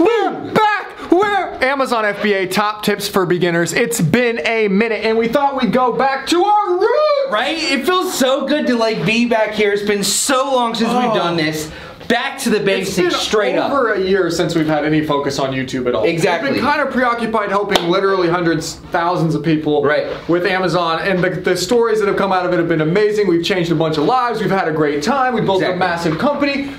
We're back! We're Amazon FBA top tips for beginners. It's been a minute and we thought we'd go back to our roots! Right? It feels so good to like be back here. It's been so long since we've done this. Back to the basics, straight up. It's been over a year since we've had any focus on YouTube at all. Exactly. We've been kind of preoccupied helping literally hundreds, thousands of people with Amazon, and the stories that have come out of it have been amazing. We've changed a bunch of lives. We've had a great time. We built a massive company.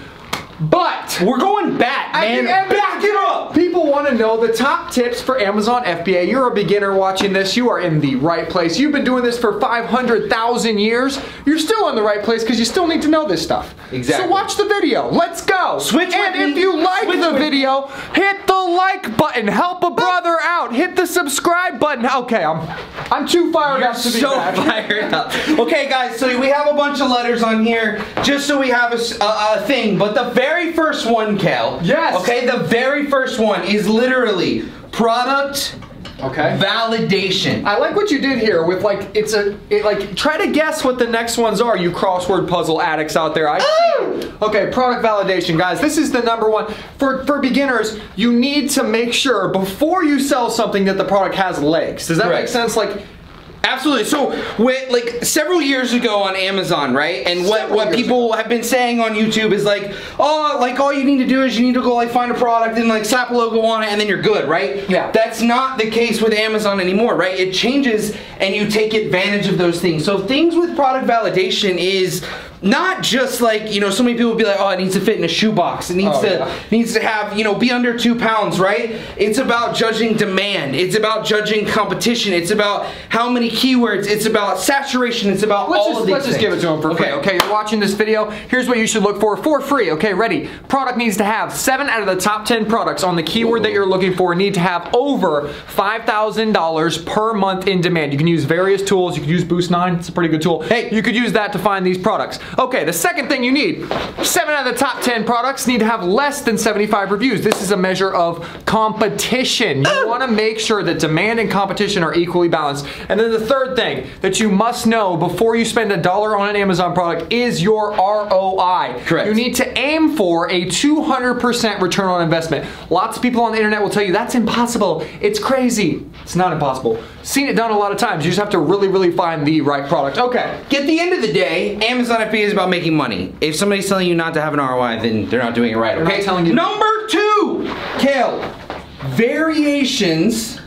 But we're going back, man. Back it up. People want to know the top tips for Amazon FBA. You're a beginner watching this. You are in the right place. You've been doing this for 500,000 years. You're still in the right place because you still need to know this stuff. Exactly. So watch the video. Let's go. And if you like the video, hit the like button. Help a brother out. Hit the subscribe button. Okay, I'm too fired up to be back. Fired up. Okay, guys. So we have a bunch of letters on here just so we have a thing. But the very first one, Kale. Yes. Okay, the very first one is literally product validation. I like what you did here with like, try to guess what the next ones are, you crossword puzzle addicts out there. I see. Okay, product validation, guys. This is the number one. For beginners, you need to make sure before you sell something that the product has legs. Does that make sense? Like, absolutely. So, like several years ago on Amazon, right? And what people have been saying on YouTube is like, oh, like all you need to do is you need to go like find a product and like slap a logo on it and then you're good, right? Yeah. That's not the case with Amazon anymore, right? It changes and you take advantage of those things. So things with product validation is not just like, you know, so many people will be like, oh, it needs to fit in a shoebox. It needs to have, you know, be under 2 pounds, right? It's about judging demand. It's about judging competition. It's about how many keywords. It's about saturation. It's about all of these Let's just give it to them for free. Okay, you're watching this video. Here's what you should look for free. Okay, ready? Product needs to have 7 out of the top 10 products on the keyword that you're looking for need to have over $5,000 per month in demand. You can use various tools. You can use Boost 9. It's a pretty good tool. Hey, you could use that to find these products. Okay, the second thing you need, 7 out of the top 10 products need to have less than 75 reviews. This is a measure of competition. You want to make sure that demand and competition are equally balanced. And then the third thing that you must know before you spend $1 on an Amazon product is your ROI. Correct. You need to aim for a 200% return on investment. Lots of people on the internet will tell you that's impossible. It's crazy. It's not impossible. Seen it done a lot of times. You just have to really find the right product. Okay. At the end of the day, Amazon FBA is about making money. If somebody's telling you not to have an ROI, then they're not doing it right, okay? They're not telling you. Number 2, Kale. Variations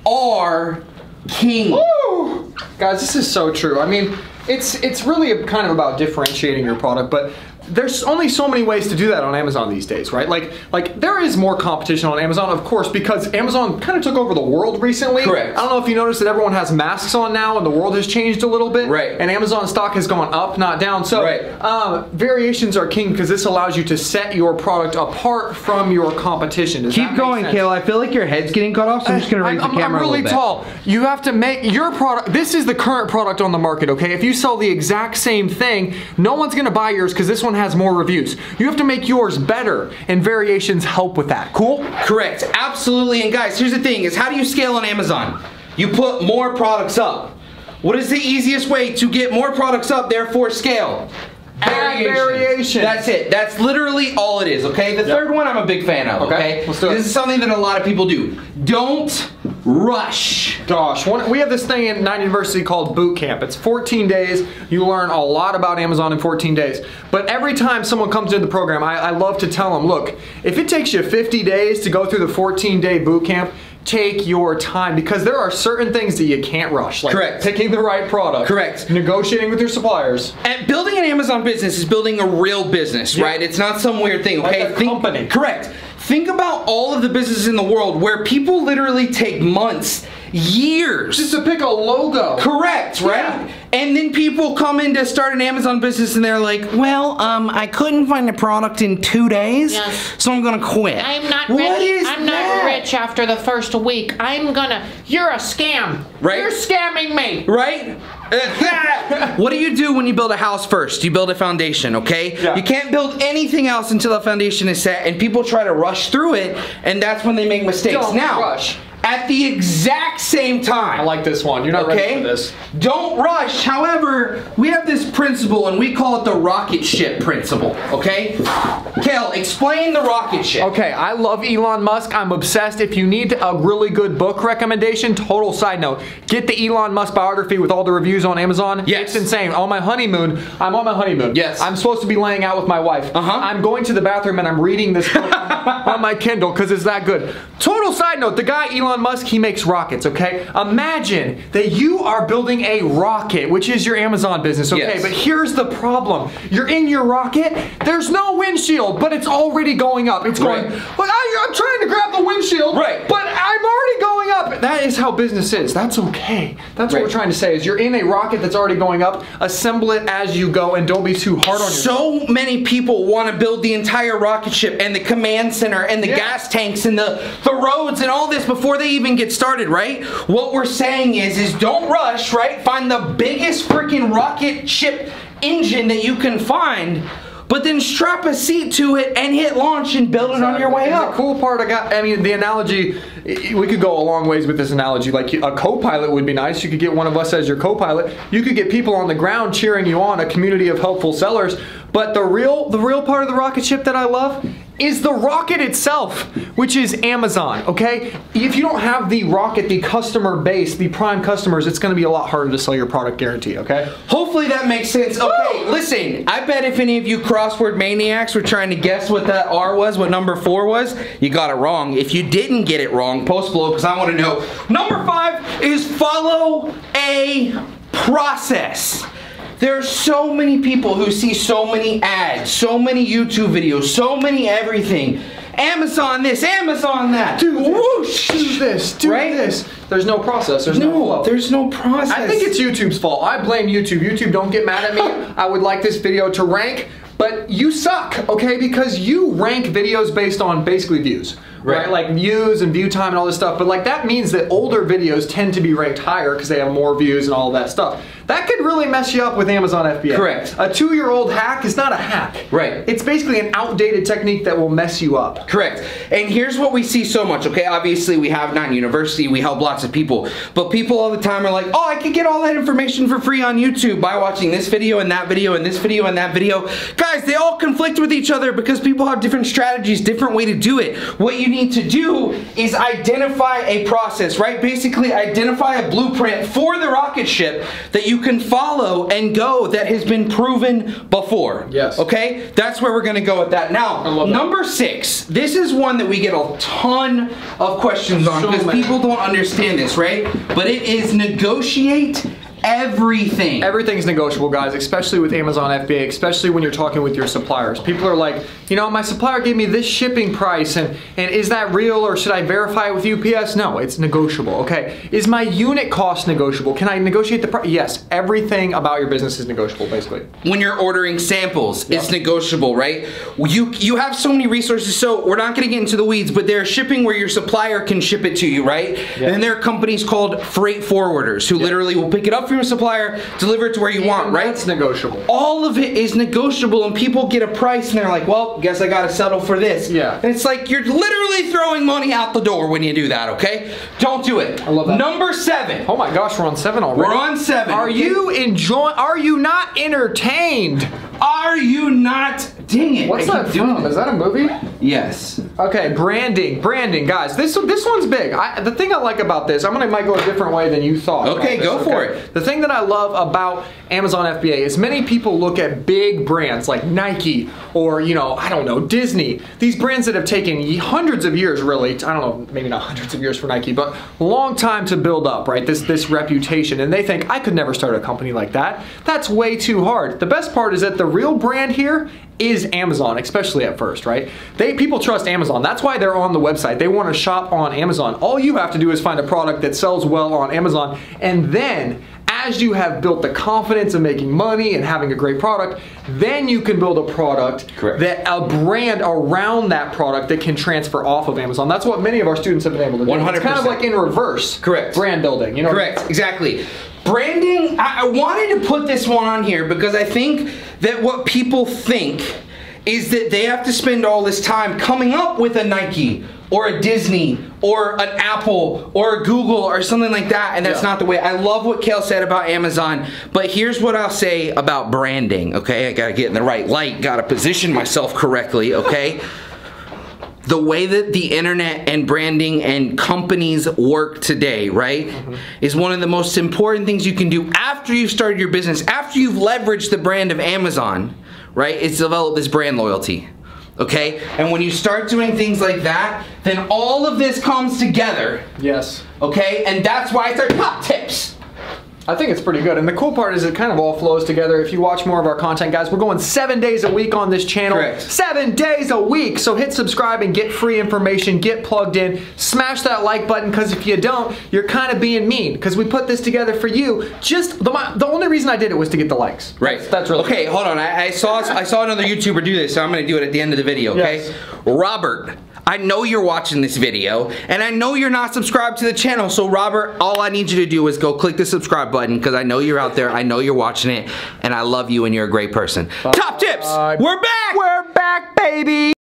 are king. Woo! Guys, this is so true. I mean, it's really kind of about differentiating your product, but there's only so many ways to do that on Amazon these days, right? Like there is more competition on Amazon, of course, because Amazon kind of took over the world recently. Correct. I don't know if you noticed that everyone has masks on now and the world has changed a little bit. Right. And Amazon stock has gone up, not down. So variations are king because this allows you to set your product apart from your competition. Does Keep going, Kale. I feel like your head's getting cut off, so I'm just going to raise the camera I'm really a little bit. tall. You have to make your product, this is the current product on the market, okay? If you sell the exact same thing, no one's going to buy yours because this one has more reviews. You have to make yours better, and variations help with that. Cool? Correct. Absolutely. And guys, here's the thing, is how do you scale on Amazon? You put more products up. What is the easiest way to get more products up, therefore scale? Variation. That's it. That's literally all it is, okay? The third one I'm a big fan of, okay? Let's do it. This is something that a lot of people do. Don't rush. Gosh, we have this thing in 9 University called Boot Camp. It's 14 days. You learn a lot about Amazon in 14 days. But every time someone comes into the program, I love to tell them, look, if it takes you 50 days to go through the 14-day boot camp, take your time because there are certain things that you can't rush. Like picking the right product. Correct. Negotiating with your suppliers. And building an Amazon business is building a real business, right? It's not some weird thing, okay? Like a company. Correct. Think about all of the businesses in the world where people literally take months, years. Just to pick a logo. Correct, right? Yeah. And then people come in to start an Amazon business and they're like, well, I couldn't find a product in 2 days, so I'm gonna quit. I'm not rich. I'm not rich after the first week. You're a scam. Right? You're scamming me. Right? What do you do when you build a house first? You build a foundation, okay? Yeah. You can't build anything else until the foundation is set, and people try to rush through it, and that's when they make mistakes. Don't rush. At the exact same time. I like this one. You're not ready for this. Don't rush. However, we have this principle and we call it the rocket ship principle, okay? Kale, explain the rocket ship. Okay, I love Elon Musk. I'm obsessed. If you need a really good book recommendation, total side note, get the Elon Musk biography with all the reviews on Amazon. Yes. It's insane. On my honeymoon, I'm on my honeymoon. Yes. I'm supposed to be laying out with my wife. I'm going to the bathroom and I'm reading this book on my Kindle because it's that good. Total side note, the guy Elon Musk, he makes rockets, okay? Imagine that you are building a rocket, which is your Amazon business, okay? Yes. But here's the problem. You're in your rocket, there's no windshield, but it's already going up. It's going, but I'm trying to grab the windshield, but I'm already going up. That is how business is. That's okay. That's what we're trying to say is you're in a rocket that's already going up, assemble it as you go and don't be too hard on yourself. So many people want to build the entire rocket ship and the command center and the gas tanks and the roads and all this before they even get started, right? What we're saying is don't rush, right? Find the biggest freaking rocket ship engine that you can find, but then strap a seat to it and hit launch and build it on your way up. The cool part I mean, the analogy, we could go a long ways with this analogy. Like a co-pilot would be nice. You could get one of us as your co-pilot. You could get people on the ground cheering you on, a community of helpful sellers. But the real part of the rocket ship that I love is the rocket itself, which is Amazon, okay? If you don't have the rocket, the customer base, the prime customers, it's gonna be a lot harder to sell your product, guarantee, okay? Hopefully that makes sense. Okay, listen, I bet if any of you crossword maniacs were trying to guess what that R was, what number 4 was, you got it wrong. If you didn't get it wrong, post below because I want to know. Number 5 is follow a process. There are so many people who see so many ads, so many YouTube videos, so many everything. Amazon this, Amazon that. Do whoosh, do this, do this. There's no process. There's no flow. There's no process. I think it's YouTube's fault. I blame YouTube. YouTube, don't get mad at me. I would like this video to rank, but you suck, okay? Because you rank videos based on basically views. Right, like views and view time and all this stuff, but like that means that older videos tend to be ranked higher because they have more views and all that stuff. That could really mess you up with Amazon FBA. Correct. A 2-year-old hack is not a hack. Right. It's basically an outdated technique that will mess you up. Correct. And here's what we see so much, okay? Obviously, we have 9 University, we help lots of people, but people all the time are like, oh, I can get all that information for free on YouTube by watching this video and that video and this video and that video. Guys, they all conflict with each other because people have different strategies, different way to do it. What you need to do is identify a process, right? Basically, identify a blueprint for the rocket ship that you can follow and go that has been proven before. Yes. Okay? That's where we're going to go with that. Now, number 6. This is one that we get a ton of questions on because people don't understand this, right? But it is negotiate everything. Everything's negotiable, guys, especially with Amazon FBA, especially when you're talking with your suppliers. People are like, you know, my supplier gave me this shipping price, and is that real, or should I verify it with UPS? No, it's negotiable, okay? Is my unit cost negotiable? Can I negotiate the price? Yes, everything about your business is negotiable, basically. When you're ordering samples, it's negotiable, right? You have so many resources, so we're not gonna get into the weeds, but there's shipping where your supplier can ship it to you, right? And then there are companies called freight forwarders who literally will pick it up from your supplier, deliver it to where you want, right? It's negotiable. All of it is negotiable, and people get a price and they're like, well, guess I gotta settle for this. Yeah. And it's like you're literally throwing money out the door when you do that, okay? Don't do it. I love that. Number 7. Oh my gosh, we're on 7 already. We're on 7. Are you enjoying, are you not entertained? Are you not? Dang it. What's that from? Is that a movie? Yes. Okay, branding, guys. This one's big. The thing I like about this, might go a different way than you thought. Okay, go for it. The thing that I love about Amazon FBA is many people look at big brands like Nike or, you know, I don't know, Disney. These brands that have taken hundreds of years, really. I don't know, maybe not hundreds of years for Nike, but a long time to build up, right? This reputation, and they think I could never start a company like that. That's way too hard. The best part is that the real brand here is Amazon, especially at first, right? People trust Amazon. That's why they're on the website. They want to shop on Amazon. All you have to do is find a product that sells well on Amazon, and then as you have built the confidence of making money and having a great product, then you can build a product, a brand around that product that can transfer off of Amazon. That's what many of our students have been able to do. 100%. It's kind of like in reverse. Correct. Brand building, you know? Correct, exactly. Branding, I wanted to put this one on here because I think that what people think is that they have to spend all this time coming up with a Nike or a Disney or an Apple or a Google or something like that, and that's not the way. I love what Kale said about Amazon, but here's what I'll say about branding, okay? I gotta get in the right light, gotta position myself correctly, okay? The way that the internet and branding and companies work today, right, is one of the most important things you can do after you've started your business, after you've leveraged the brand of Amazon, right, is develop this brand loyalty. Okay? And when you start doing things like that, then all of this comes together. Yes. Okay? And that's why it's our top tips. I think it's pretty good. And the cool part is it kind of all flows together. If you watch more of our content, guys, we're going 7 days a week on this channel. Correct. 7 days a week. So hit subscribe and get free information. Get plugged in. Smash that like button, because if you don't, you're kind of being mean, because we put this together for you. Just the only reason I did it was to get the likes. Right. That's really okay. Cool. Hold on. I saw another YouTuber do this, so I'm going to do it at the end of the video. Okay. Yes. Robert, I know you're watching this video, and I know you're not subscribed to the channel, so Robert, all I need you to do is go click the subscribe button, because I know you're out there, I know you're watching it, and I love you, and you're a great person. Top tips! We're back! We're back, baby!